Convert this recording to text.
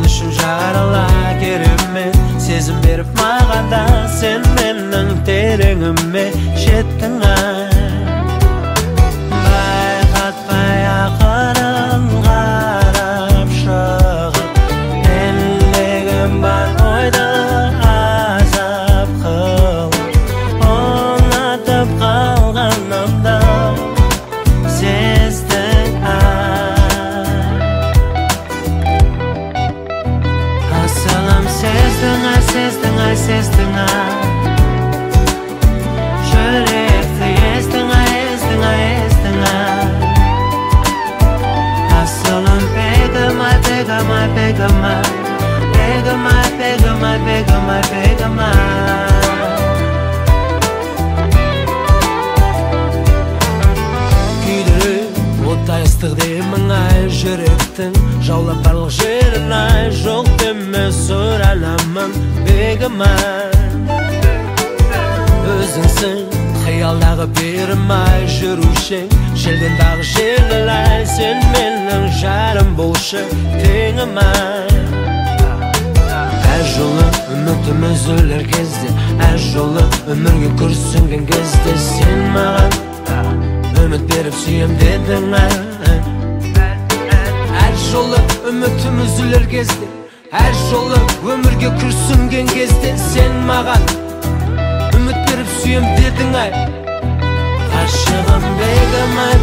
men üçün жарала керемет сезім беріп мағанда сен менің тереңіме жеттің байқатпай ақырын қарап шығып әлегім бар ойды азап қылып ұнатып қалғанымды сездің асылым сездің сездің жүректі естің асылым бегімай күйдіріп оттай ыстық деймін ай жүректің жаулап барлық жерін ай жоқ деме сұранамын бегімай өзіңсің қиялдағы берімай жүрушең желдендағы жеңілай сен менің жарым болшы теңімай әр жолы үмітім үзілер кезде әр жолы өмірге күрсінген кезде сен маған үміт беріп сүйем дедің әр жолы үмітім үзілер кезде әр жолы өмірге күрсінген кезде сен маған үміт беріп сүйем дедің ғашығым бегімай